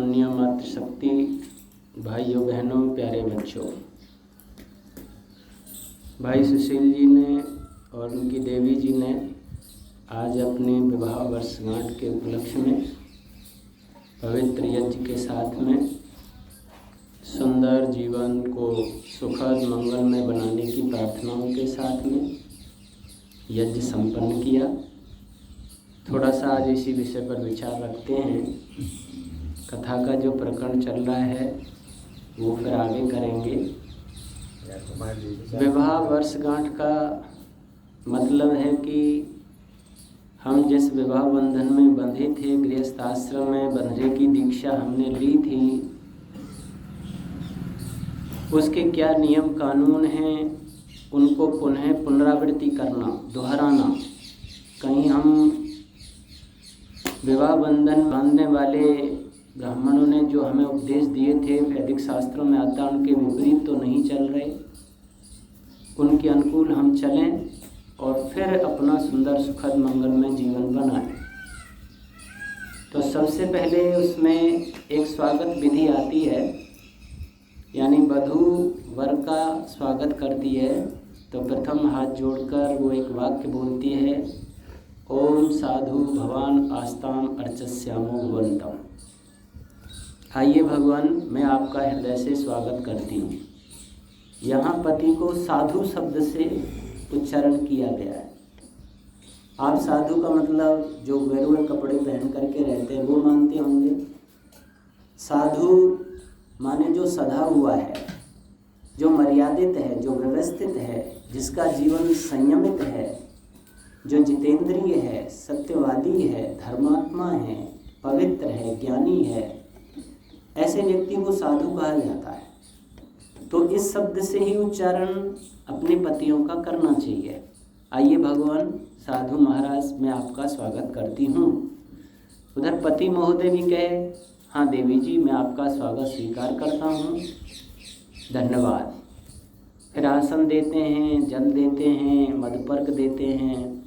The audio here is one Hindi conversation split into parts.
माननीय मातृशक्ति भाइयों बहनों प्यारे बच्चों, भाई सुशील जी ने और उनकी देवी जी ने आज अपने विवाह वर्षगांठ के उपलक्ष्य में पवित्र यज्ञ के साथ में सुंदर जीवन को सुखद मंगलमय बनाने की प्रार्थनाओं के साथ में यज्ञ संपन्न किया। थोड़ा सा आज इसी विषय पर विचार रखते हैं। कथा का जो प्रकरण चल रहा है वो फिर आगे करेंगे। विवाह वर्षगांठ का मतलब है कि हम जिस विवाह बंधन में बंधे थे, गृहस्थ आश्रम में बंधने की दीक्षा हमने ली थी, उसके क्या नियम कानून हैं, उनको पुनः पुनरावृत्ति करना, दोहराना। कहीं हम विवाह बंधन बांधने वाले ब्राह्मणों ने जो हमें उपदेश दिए थे वैदिक शास्त्रों में आता, उनके विपरीत तो नहीं चल रहे, उनके अनुकूल हम चलें और फिर अपना सुंदर सुखद मंगलमय जीवन बनाएं। तो सबसे पहले उसमें एक स्वागत विधि आती है, यानी वधू वर का स्वागत करती है। तो प्रथम हाथ जोड़कर वो एक वाक्य बोलती है, ओम साधु भवान आस्ताम अर्चस्यामो भवन्तम। आइए भगवान, मैं आपका हृदय से स्वागत करती हूँ। यहाँ पति को साधु शब्द से उच्चारण किया गया है। आप साधु का मतलब जो गेरुए कपड़े पहन करके रहते हैं वो मानते होंगे। साधु माने जो सधा हुआ है, जो मर्यादित है, जो व्यवस्थित है, जिसका जीवन संयमित है, जो जितेंद्रिय है, सत्यवादी है, धर्मात्मा है, पवित्र है, ज्ञानी है, ऐसे व्यक्ति को साधु कहा जाता है। तो इस शब्द से ही उच्चारण अपने पतियों का करना चाहिए। आइए भगवान, साधु महाराज मैं आपका स्वागत करती हूँ। उधर पति महोदय भी कहे, हाँ देवी जी मैं आपका स्वागत स्वीकार करता हूँ, धन्यवाद। फिर आसन देते हैं, जल देते हैं, मधुपर्क देते हैं।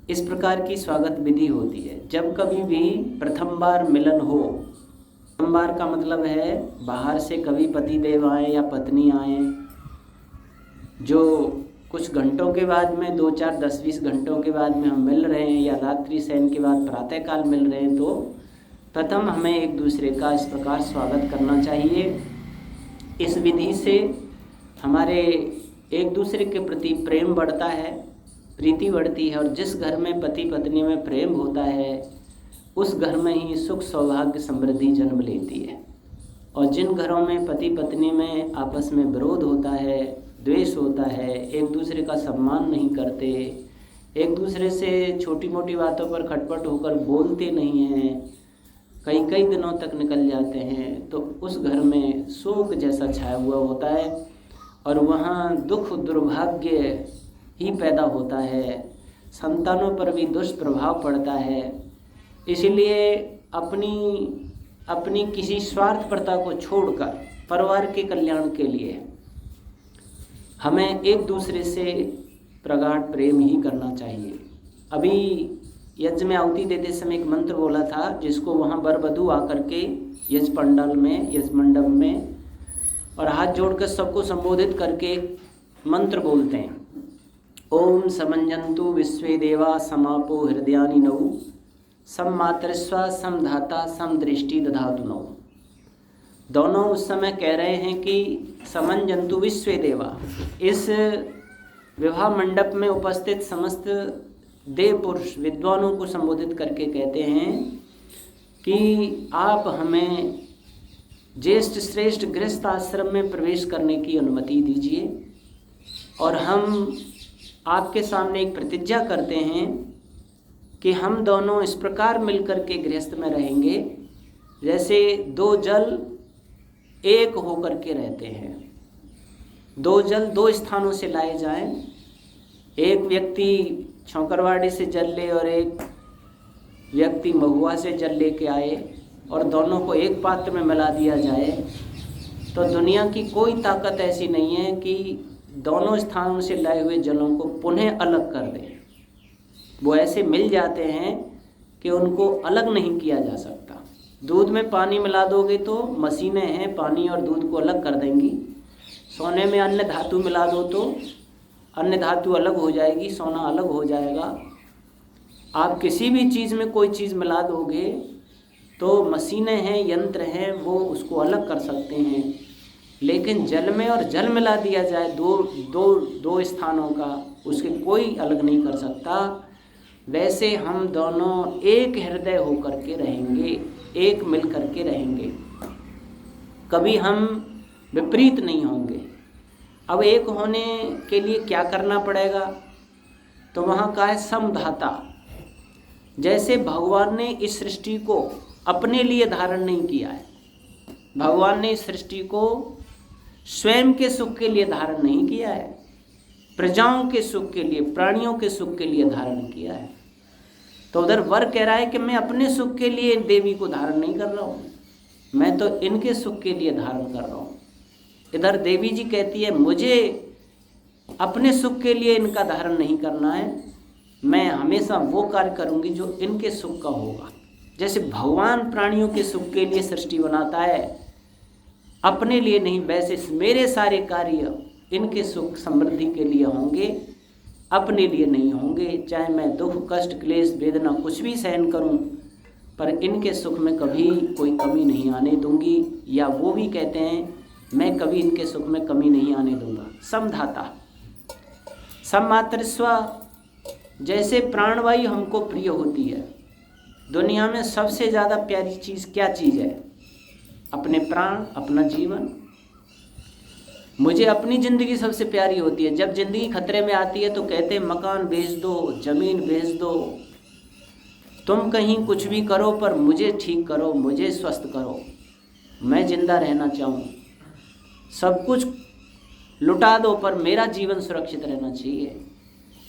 इस प्रकार की स्वागत विधि होती है। जब कभी भी प्रथम बार मिलन हो, प्रथम बार का मतलब है बाहर से कभी पति देव आए या पत्नी आए, जो कुछ घंटों के बाद में 2, 4, 10, 20 घंटों के बाद में हम मिल रहे हैं, या रात्रि शयन के बाद प्रातःकाल मिल रहे हैं, तो प्रथम हमें एक दूसरे का इस प्रकार स्वागत करना चाहिए। इस विधि से हमारे एक दूसरे के प्रति प्रेम बढ़ता है, प्रीति बढ़ती है, और जिस घर में पति पत्नी में प्रेम होता है उस घर में ही सुख सौभाग्य समृद्धि जन्म लेती है। और जिन घरों में पति पत्नी में आपस में विरोध होता है, द्वेष होता है, एक दूसरे का सम्मान नहीं करते, एक दूसरे से छोटी मोटी बातों पर खटपट होकर बोलते नहीं हैं, कई कई दिनों तक निकल जाते हैं, तो उस घर में शोक जैसा छाया हुआ होता है और वहाँ दुख दुर्भाग्य ही पैदा होता है, संतानों पर भी दुष्प्रभाव पड़ता है। इसलिए अपनी किसी स्वार्थपरता को छोड़कर परिवार के कल्याण के लिए हमें एक दूसरे से प्रगाढ़ प्रेम ही करना चाहिए। अभी यज्ञ में आहुति देते समय एक मंत्र बोला था, जिसको वहाँ वर वधू आकर के यज्ञ पंडाल में, यज्ञ मंडप में और हाथ जोड़कर सबको संबोधित करके मंत्र बोलते हैं, ओम समंजन्तु विश्वे देवा समापो हृदयानि नौ सम मातृस्वा सम धाता सम दृष्टि दधातु नौ। दोनों उस समय कह रहे हैं कि समंजन्तु विश्वे देवा, इस विवाह मंडप में उपस्थित समस्त देव पुरुष विद्वानों को संबोधित करके कहते हैं कि आप हमें ज्येष्ठ श्रेष्ठ गृहस्थ आश्रम में प्रवेश करने की अनुमति दीजिए, और हम आपके सामने एक प्रतिज्ञा करते हैं कि हम दोनों इस प्रकार मिलकर के गृहस्थ में रहेंगे जैसे दो जल एक होकर के रहते हैं। दो जल दो स्थानों से लाए जाएं, एक व्यक्ति छौकरवाड़ी से जल ले और एक व्यक्ति महुआ से जल लेके आए और दोनों को एक पात्र में मिला दिया जाए, तो दुनिया की कोई ताकत ऐसी नहीं है कि दोनों स्थानों से लाए हुए जलों को पुनः अलग कर दे। वो ऐसे मिल जाते हैं कि उनको अलग नहीं किया जा सकता। दूध में पानी मिला दोगे तो मशीनें हैं पानी और दूध को अलग कर देंगी। सोने में अन्य धातु मिला दो तो अन्य धातु अलग हो जाएगी, सोना अलग हो जाएगा। आप किसी भी चीज़ में कोई चीज़ मिला दोगे तो मशीनें हैं, यंत्र हैं, वो उसको अलग कर सकते हैं। लेकिन जल में और जल मिला दिया जाए दो स्थानों का, उसके कोई अलग नहीं कर सकता। वैसे हम दोनों एक हृदय होकर के रहेंगे, एक मिल कर के रहेंगे, कभी हम विपरीत नहीं होंगे। अब एक होने के लिए क्या करना पड़ेगा? तो वहाँ का है समधाता। जैसे भगवान ने इस सृष्टि को अपने लिए धारण नहीं किया है, भगवान ने इस सृष्टि को स्वयं के सुख के लिए धारण नहीं किया है, प्रजाओं के सुख के लिए, प्राणियों के सुख के लिए धारण किया है। तो उधर वर कह रहा है कि मैं अपने सुख के लिए देवी को धारण नहीं कर रहा हूँ, मैं तो इनके सुख के लिए धारण कर रहा हूँ। इधर देवी जी कहती है मुझे अपने सुख के लिए इनका धारण नहीं करना है, मैं हमेशा वो कार्य करूँगी जो इनके सुख का होगा। जैसे भगवान प्राणियों के सुख के लिए सृष्टि बनाता है, अपने लिए नहीं, वैसे मेरे सारे कार्य इनके सुख समृद्धि के लिए होंगे, अपने लिए नहीं होंगे। चाहे मैं दुख कष्ट क्लेश वेदना कुछ भी सहन करूं, पर इनके सुख में कभी कोई कमी नहीं आने दूंगी। या वो भी कहते हैं मैं कभी इनके सुख में कमी नहीं आने दूंगा। समधाता सममातृस्व। जैसे प्राणवायु हमको प्रिय होती है, दुनिया में सबसे ज़्यादा प्यारी चीज़ क्या चीज़ है? अपने प्राण, अपना जीवन। मुझे अपनी ज़िंदगी सबसे प्यारी होती है। जब ज़िंदगी खतरे में आती है तो कहते हैं मकान बेच दो, ज़मीन बेच दो, तुम कहीं कुछ भी करो पर मुझे ठीक करो, मुझे स्वस्थ करो, मैं ज़िंदा रहना चाहूँ। सब कुछ लुटा दो पर मेरा जीवन सुरक्षित रहना चाहिए।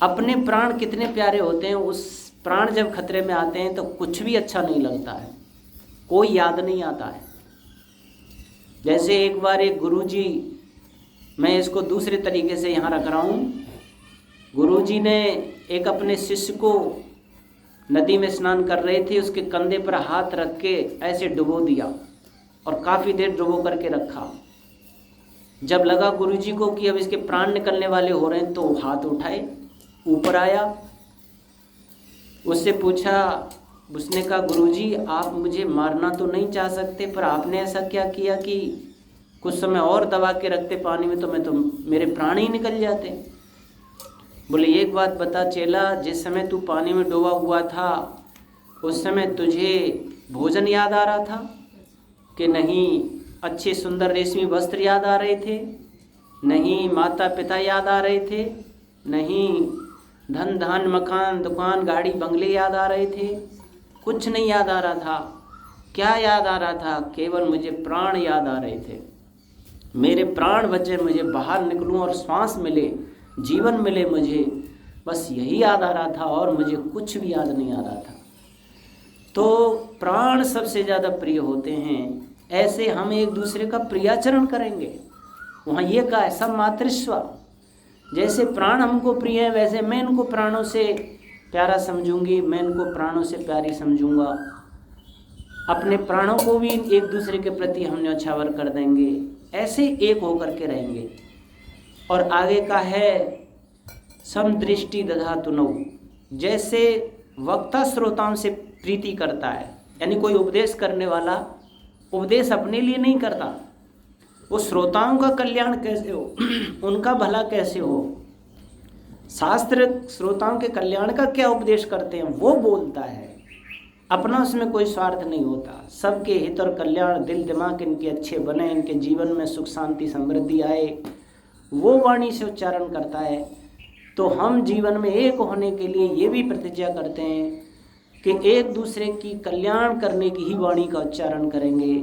अपने प्राण कितने प्यारे होते हैं। उस प्राण जब खतरे में आते हैं तो कुछ भी अच्छा नहीं लगता है, कोई याद नहीं आता है। जैसे एक बार एक गुरुजी, मैं इसको दूसरे तरीके से यहाँ रख रहा हूँ, गुरुजी ने एक अपने शिष्य को नदी में स्नान कर रहे थे, उसके कंधे पर हाथ रख के ऐसे डुबो दिया और काफ़ी देर डुबो करके रखा। जब लगा गुरुजी को कि अब इसके प्राण निकलने वाले हो रहे हैं तो हाथ उठाए, ऊपर आया, उससे पूछा, उसने कहा गुरुजी आप मुझे मारना तो नहीं चाह सकते, पर आपने ऐसा क्या किया कि कुछ समय और दबा के रखते पानी में तो मेरे प्राण ही निकल जाते। बोले एक बात बता चेला, जिस समय तू पानी में डूबा हुआ था उस समय तुझे भोजन याद आ रहा था कि नहीं? अच्छे सुंदर रेशमी वस्त्र याद आ रहे थे? नहीं माता पिता याद आ रहे थे? नहीं धन धान मकान दुकान गाड़ी बंगले याद आ रहे थे? कुछ नहीं याद आ रहा था। क्या याद आ रहा था? केवल मुझे प्राण याद आ रहे थे। मेरे प्राण बचे, मुझे बाहर निकलूं और श्वास मिले, जीवन मिले मुझे, बस यही याद आ रहा था और मुझे कुछ भी याद नहीं आ रहा था। तो प्राण सबसे ज़्यादा प्रिय होते हैं। ऐसे हम एक दूसरे का प्रियाचरण करेंगे। वहाँ ये कहा है सब मातृस्व। जैसे प्राण हमको प्रिय है वैसे मैं इनको प्राणों से प्यारा समझूंगी, मैं इनको प्राणों से प्यारी समझूंगा। अपने प्राणों को भी एक दूसरे के प्रति हम न्यौछावर कर देंगे। ऐसे एक होकर के रहेंगे। और आगे का है समदृष्टि दधातु नौ। जैसे वक्ता श्रोताओं से प्रीति करता है, यानी कोई उपदेश करने वाला उपदेश अपने लिए नहीं करता, वो श्रोताओं का कल्याण कैसे हो, उनका भला कैसे हो। शास्त्र श्रोताओं के कल्याण का क्या उपदेश करते हैं वो बोलता है, अपना उसमें कोई स्वार्थ नहीं होता। सबके हित और कल्याण, दिल दिमाग इनके अच्छे बने, इनके जीवन में सुख शांति समृद्धि आए, वो वाणी से उच्चारण करता है। तो हम जीवन में एक होने के लिए ये भी प्रतिज्ञा करते हैं कि एक दूसरे की कल्याण करने की ही वाणी का उच्चारण करेंगे।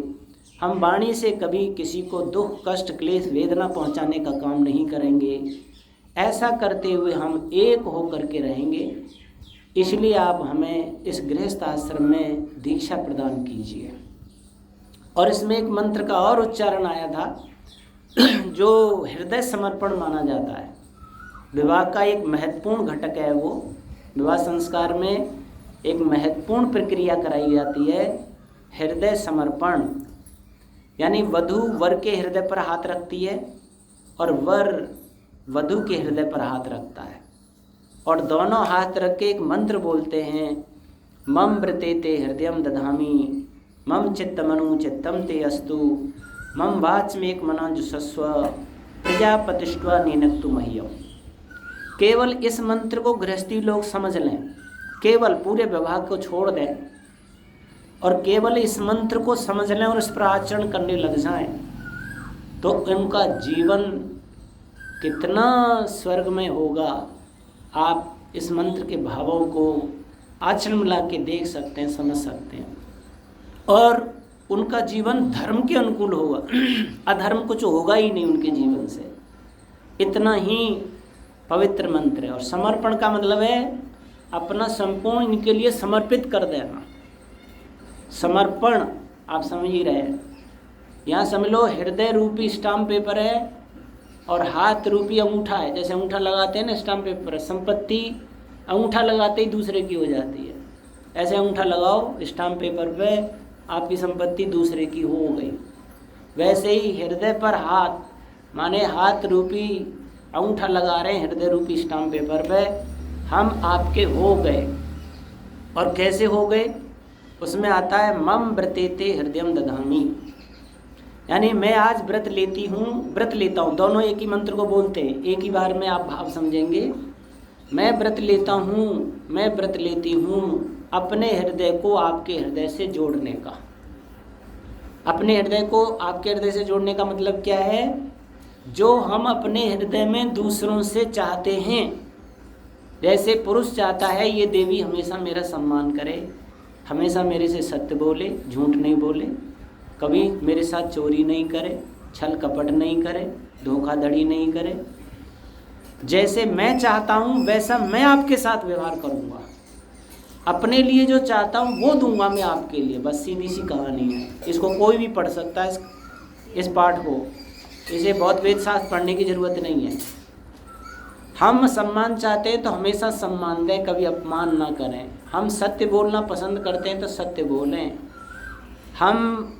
हम वाणी से कभी किसी को दुख कष्ट क्लेश वेदना पहुंचाने का काम नहीं करेंगे। ऐसा करते हुए हम एक होकर के रहेंगे। इसलिए आप हमें इस गृहस्थ आश्रम में दीक्षा प्रदान कीजिए। और इसमें एक मंत्र का और उच्चारण आया था जो हृदय समर्पण माना जाता है। विवाह का एक महत्वपूर्ण घटक है वो। विवाह संस्कार में एक महत्वपूर्ण प्रक्रिया कराई जाती है हृदय समर्पण, यानी वधू वर के हृदय पर हाथ रखती है और वर वधू के हृदय पर हाथ रखता है, और दोनों हाथ रख के एक मंत्र बोलते हैं, मम व्रते ते हृदयम दधामी, मम चित्तमनु चित्तम ते अस्तु, मम वाचमेक मनाजुषस्व प्रजापतिष्वा निनक्तु मह्यम। केवल इस मंत्र को गृहस्थी लोग समझ लें, केवल पूरे विभाग को छोड़ दें और केवल इस मंत्र को समझ लें और इस पर आचरण करने लग जाएं, तो उनका जीवन कितना स्वर्गमय होगा। आप इस मंत्र के भावों को आचरण में ला के देख सकते हैं, समझ सकते हैं, और उनका जीवन धर्म के अनुकूल होगा। अधर्म कुछ होगा ही नहीं उनके जीवन से। इतना ही पवित्र मंत्र है। और समर्पण का मतलब है अपना संपूर्ण इनके लिए समर्पित कर देना। समर्पण आप समझ ही रहे हैं। यहाँ समझ लो हृदय रूपी स्टाम्प पेपर है और हाथ रूपी अंगूठा है। जैसे अंगूठा लगाते हैं ना स्टाम्प पेपर, संपत्ति अंगूठा लगाते ही दूसरे की हो जाती है। ऐसे अंगूठा लगाओ स्टाम्प पेपर पे, आपकी संपत्ति दूसरे की हो गई। वैसे ही हृदय पर हाथ, माने हाथ रूपी अंगूठा लगा रहे हैं हृदय रूपी स्टाम्प पेपर पे, हम आपके हो गए। और कैसे हो गए? उसमें आता है मम व्रतेते हृदयम दधामी, यानी मैं आज व्रत लेती हूँ, व्रत लेता हूँ। दोनों एक ही मंत्र को बोलते हैं, एक ही बार में आप भाव समझेंगे। मैं व्रत लेता हूँ, मैं व्रत लेती हूँ अपने हृदय को आपके हृदय से जोड़ने का। अपने हृदय को आपके हृदय से जोड़ने का मतलब क्या है? जो हम अपने हृदय में दूसरों से चाहते हैं। जैसे पुरुष चाहता है ये देवी हमेशा मेरा सम्मान करे, हमेशा मेरे से सत्य बोले, झूठ नहीं बोले, कभी मेरे साथ चोरी नहीं करे, छल कपट नहीं करे, धोखाधड़ी नहीं करे। जैसे मैं चाहता हूँ वैसा मैं आपके साथ व्यवहार करूँगा। अपने लिए जो चाहता हूँ वो दूंगा मैं आपके लिए। बस सीधी सी कहानी है। इसको कोई भी पढ़ सकता है, इस पाठ को। इसे बहुत वेद शास्त्र पढ़ने की ज़रूरत नहीं है। हम सम्मान चाहते हैं तो हमेशा सम्मान दें, कभी अपमान ना करें। हम सत्य बोलना पसंद करते हैं तो सत्य बोलें। हम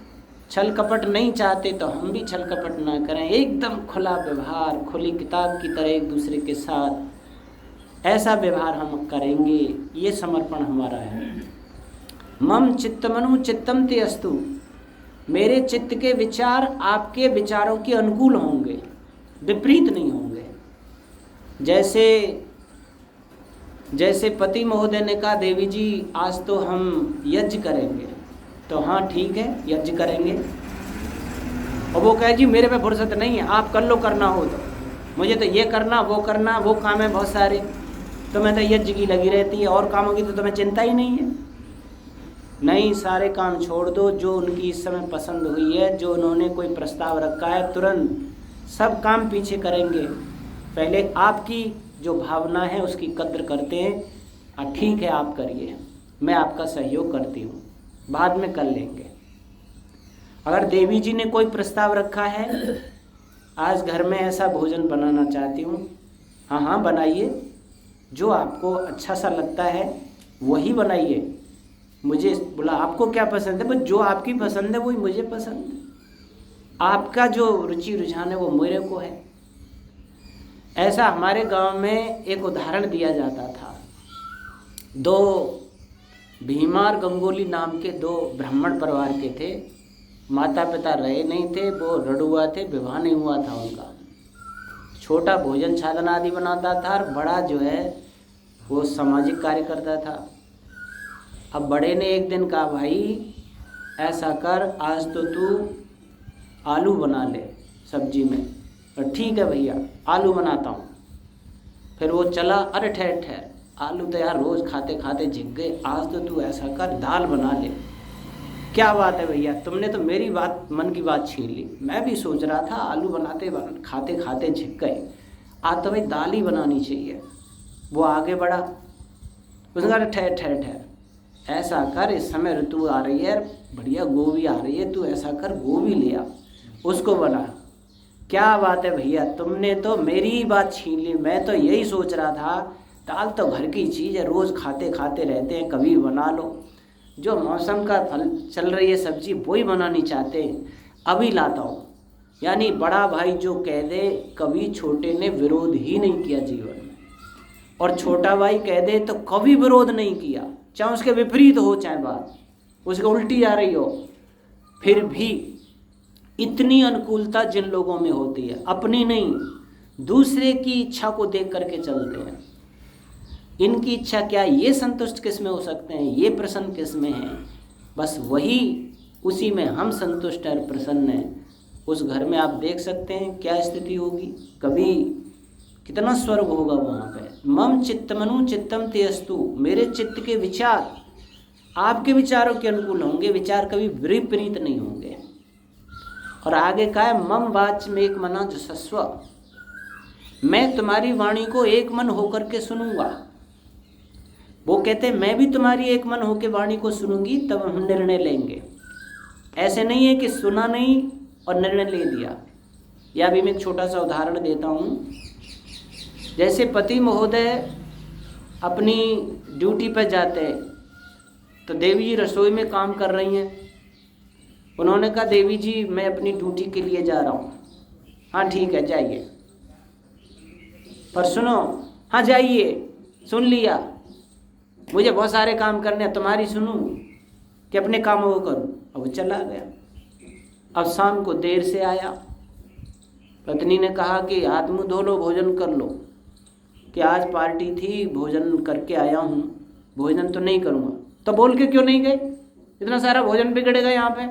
छल कपट नहीं चाहते तो हम भी छल कपट ना करें। एकदम खुला व्यवहार, खुली किताब की तरह एक दूसरे के साथ ऐसा व्यवहार हम करेंगे। ये समर्पण हमारा है। मम चित्तमनु चित्तम ते अस्तु, मेरे चित्त के विचार आपके विचारों के अनुकूल होंगे, विपरीत नहीं होंगे। जैसे पति महोदय ने कहा देवी जी आज तो हम यज्ञ करेंगे, तो हाँ ठीक है यज्ञ करेंगे। और वो कहे जी मेरे पे फुर्सत नहीं है, आप कर लो करना हो तो, मुझे तो ये करना वो काम है बहुत सारे, तो मैं तो यज्ञ की लगी रहती है, और कामों की तो तुम्हें चिंता ही नहीं है। नहीं, सारे काम छोड़ दो। जो उनकी इस समय पसंद हुई है, जो उन्होंने कोई प्रस्ताव रखा है, तुरंत सब काम पीछे करेंगे। पहले आपकी जो भावना है उसकी कद्र करते हैं। ठीक है आप करिए, मैं आपका सहयोग करती हूँ, बाद में कर लेंगे। अगर देवी जी ने कोई प्रस्ताव रखा है, आज घर में ऐसा भोजन बनाना चाहती हूँ, हाँ हाँ बनाइए, जो आपको अच्छा सा लगता है वही बनाइए। मुझे बोला आपको क्या पसंद है, बस जो आपकी पसंद है वही मुझे पसंद है। आपका जो रुचि रुझान है वो मेरे को है। ऐसा हमारे गांव में एक उदाहरण दिया जाता था। दो भीमार गंगोली नाम के दो ब्राह्मण परिवार के थे। माता पिता रहे नहीं थे, वो रड़ुआ थे, विवाह नहीं हुआ था उनका। छोटा भोजन छादन आदि बनाता था और बड़ा जो है वो सामाजिक कार्य करता था। अब बड़े ने एक दिन कहा भाई ऐसा कर, आज तो तू आलू बना ले सब्जी में। और ठीक है भैया आलू बनाता हूँ। फिर वो चला, अरे ठहर ठहर, आलू तो यार रोज़ खाते खाते झिक गए, आज तो तू ऐसा कर दाल बना ले। क्या बात है भैया, तुमने तो मेरी बात, मन की बात छीन ली। मैं भी सोच रहा था आलू खाते खाते झिक गए, आज तो भाई दाल ही बनानी चाहिए। वो आगे बढ़ा, उसने कहा ठहर ठहर ठहर, ऐसा कर इस समय ऋतु आ रही है, बढ़िया गोभी आ रही है, तू ऐसा कर गोभी ले आ, उसको बना। क्या बात है भैया, तुमने तो मेरी ही बात छीन ली। मैं तो यही सोच रहा था, दाल तो घर की चीज़ है, रोज़ खाते खाते रहते हैं, कभी बना लो। जो मौसम का फल चल रही है सब्जी वही बनानी चाहते हैं, अभी लाता हूँ। यानी बड़ा भाई जो कह दे, कभी छोटे ने विरोध ही नहीं किया जीवन में, और छोटा भाई कह दे तो कभी विरोध नहीं किया, चाहे उसके विपरीत हो, चाहे बात उसके उल्टी आ रही हो, फिर भी इतनी अनुकूलता जिन लोगों में होती है, अपनी नहीं दूसरे की इच्छा को देख करके चलते हैं। इनकी इच्छा क्या, ये संतुष्ट किस में हो सकते हैं, ये प्रसन्न किस में है, बस वही, उसी में हम संतुष्ट और प्रसन्न हैं। उस घर में आप देख सकते हैं क्या स्थिति होगी, कभी कितना स्वर्ग होगा वहाँ पे। मम चित्तमनु चित्तम ते अस्तु, मेरे चित्त के विचार आपके विचारों के अनुकूल होंगे, विचार कभी विपरीत नहीं होंगे। और आगे का है मम वाच में एक मना जुसस्व, मैं तुम्हारी वाणी को एक मन होकर के सुनूंगा। वो कहते हैं मैं भी तुम्हारी एक मन होकर वाणी को सुनूंगी, तब हम निर्णय लेंगे। ऐसे नहीं है कि सुना नहीं और निर्णय ले दिया। या भी मैं एक छोटा सा उदाहरण देता हूँ। जैसे पति महोदय अपनी ड्यूटी पर जाते हैं, तो देवी जी रसोई में काम कर रही हैं। उन्होंने कहा देवी जी मैं अपनी ड्यूटी के लिए जा रहा हूँ। हाँ ठीक है जाइए, पर सुनो, हाँ जाइए, सुन लिया, मुझे बहुत सारे काम करने हैं, तुम्हारी सुनूं कि अपने कामों को करूं। अब वो चला गया। अब शाम को देर से आया, पत्नी ने कहा कि हाथ मुँह धो लो, भोजन कर लो, कि आज पार्टी थी, भोजन करके आया हूँ, भोजन तो नहीं करूँगा। तो बोल के क्यों नहीं गए, इतना सारा भोजन बिगड़ेगा यहाँ पे,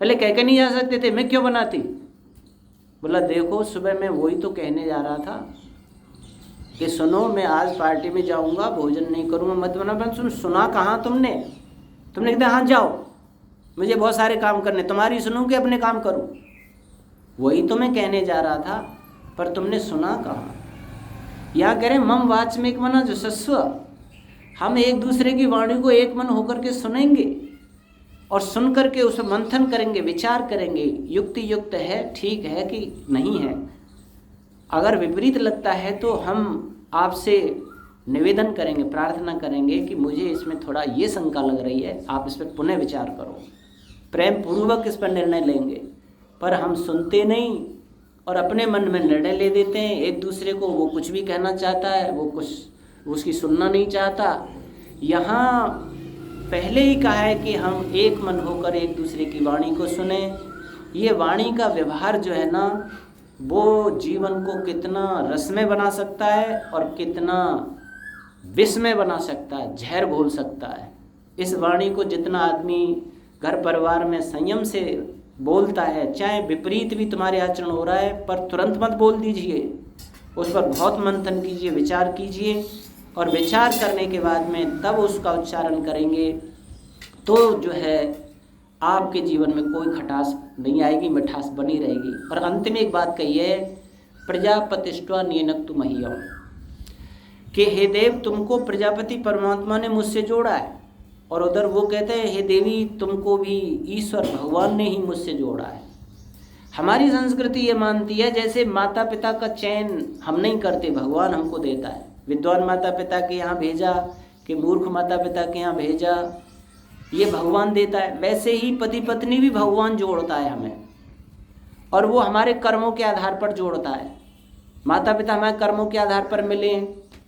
पहले कह के नहीं जा सकते थे, मैं क्यों बनाती। बोला देखो सुबह मैं वही तो कहने जा रहा था कि सुनो मैं आज पार्टी में जाऊंगा, भोजन नहीं करूँगा, मत बना। सुना कहाँ तुमने कहते हाँ जाओ, मुझे बहुत सारे काम करने, तुम्हारी सुनूं कि अपने काम करूं। वही तो मैं कहने जा रहा था, पर तुमने सुना कहाँ। या कह रहे मम वाच में एक मना जुसस्व, हम एक दूसरे की वाणी को एक मन होकर के सुनेंगे और सुन करके उसे मंथन करेंगे, विचार करेंगे, युक्ति युक्त है, ठीक है कि नहीं है। अगर विपरीत लगता है तो हम आपसे निवेदन करेंगे, प्रार्थना करेंगे कि मुझे इसमें थोड़ा ये शंका लग रही है, आप इस पर पुनः विचार करो। प्रेम पूर्वक इस पर निर्णय लेंगे, पर हम सुनते नहीं और अपने मन में निर्णय ले देते हैं। एक दूसरे को वो कुछ भी कहना चाहता है, वो कुछ उसकी सुनना नहीं चाहता। यहाँ पहले ही कहा है कि हम एक मन होकर एक दूसरे की वाणी को सुने। ये वाणी का व्यवहार जो है ना, वो जीवन को कितना रसमय बना सकता है और कितना विषमय बना सकता है, जहर घोल सकता है। इस वाणी को जितना आदमी घर परिवार में संयम से बोलता है, चाहे विपरीत भी तुम्हारे आचरण हो रहा है, पर तुरंत मत बोल दीजिए, उस पर बहुत मंथन कीजिए, विचार कीजिए, और विचार करने के बाद में तब उसका उच्चारण करेंगे तो जो है आपके जीवन में कोई खटास नहीं आएगी, मिठास बनी रहेगी। और अंत में एक बात कही है, प्रजापतिष्ठा नियनक्तु मह्यम, कि हे देव तुमको प्रजापति परमात्मा ने मुझसे जोड़ा है, और उधर वो कहते हैं हे देवी तुमको भी ईश्वर भगवान ने ही मुझसे जोड़ा है। हमारी संस्कृति ये मानती है जैसे माता पिता का चयन हम नहीं करते, भगवान हमको देता है। विद्वान माता पिता के यहाँ भेजा कि मूर्ख माता पिता के यहाँ भेजा, ये भगवान देता है। वैसे ही पति पत्नी भी भगवान जोड़ता है हमें, और वो हमारे कर्मों के आधार पर जोड़ता है। माता पिता हमारे कर्मों के आधार पर मिले,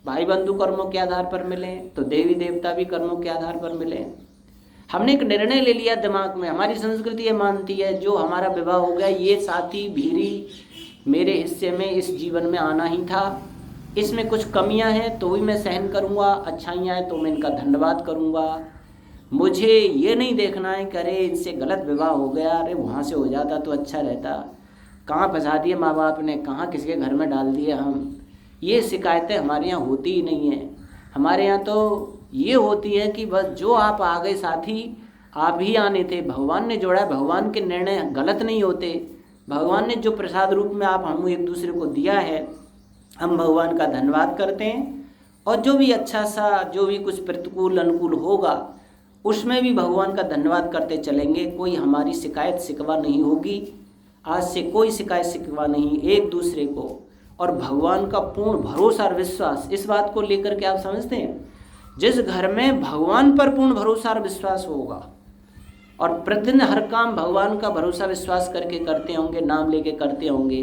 भाई बंधु कर्मों के आधार पर मिले, तो देवी देवता भी कर्मों के आधार पर मिले। हमने एक निर्णय ले लिया दिमाग में, हमारी संस्कृति ये मानती है जो हमारा विवाह हो गया, ये साथी भीरी मेरे हिस्से में इस जीवन में आना ही था, इसमें कुछ कमियां हैं तो भी मैं सहन करूंगा, अच्छाइयां हैं तो मैं इनका धन्यवाद करूंगा। मुझे ये नहीं देखना है कि अरे इनसे गलत विवाह हो गया, अरे वहाँ से हो जाता तो अच्छा रहता, कहाँ फंसा दिए माँ बाप ने, कहाँ किसी के घर में डाल दिए हम। ये शिकायतें हमारे यहाँ होती ही नहीं है। हमारे यहाँ तो ये होती है कि बस जो आप आ गए साथी, आप ही आने थे, भगवान ने जोड़ा है, भगवान के निर्णय गलत नहीं होते। भगवान ने जो प्रसाद रूप में आप हम एक दूसरे को दिया है, हम भगवान का धन्यवाद करते हैं, और जो भी अच्छा सा, जो भी कुछ प्रतिकूल अनुकूल होगा उसमें भी भगवान का धन्यवाद करते चलेंगे। कोई हमारी शिकायत शिकवा नहीं होगी, आज से कोई शिकायत शिकवा नहीं, एक दूसरे को और भगवान का पूर्ण भरोसा और विश्वास, इस बात को लेकर के आप समझते हैं जिस घर में भगवान पर पूर्ण भरोसा और विश्वास होगा और प्रतिदिन हर काम भगवान का भरोसा विश्वास करके करते होंगे, नाम लेके करते होंगे,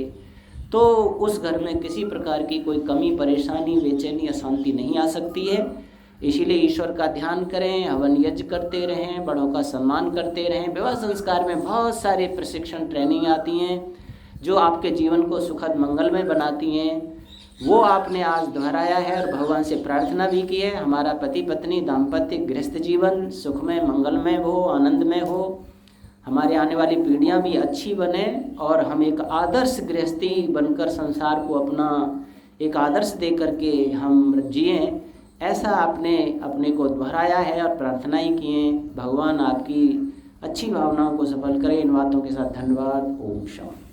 तो उस घर में किसी प्रकार की कोई कमी, परेशानी, बेचैनी, अशांति नहीं आ सकती है। इसीलिए ईश्वर का ध्यान करें, हवन यज्ञ करते रहें, बड़ों का सम्मान करते रहें। विवाह संस्कार में बहुत सारे प्रशिक्षण, ट्रेनिंग आती हैं जो आपके जीवन को सुखद मंगलमय बनाती हैं। वो आपने आज दोहराया है और भगवान से प्रार्थना भी की है, हमारा पति पत्नी दाम्पत्य गृहस्थ जीवन सुखमय, मंगलमय हो, आनंदमय हो, हमारे आने वाली पीढ़ियां भी अच्छी बने और हम एक आदर्श गृहस्थी बनकर संसार को अपना एक आदर्श दे करके हम जिएं, ऐसा आपने अपने को दोहराया है और प्रार्थना ही की है। भगवान आपकी अच्छी भावनाओं को सफल करें। इन बातों के साथ धन्यवाद। ओम शांति।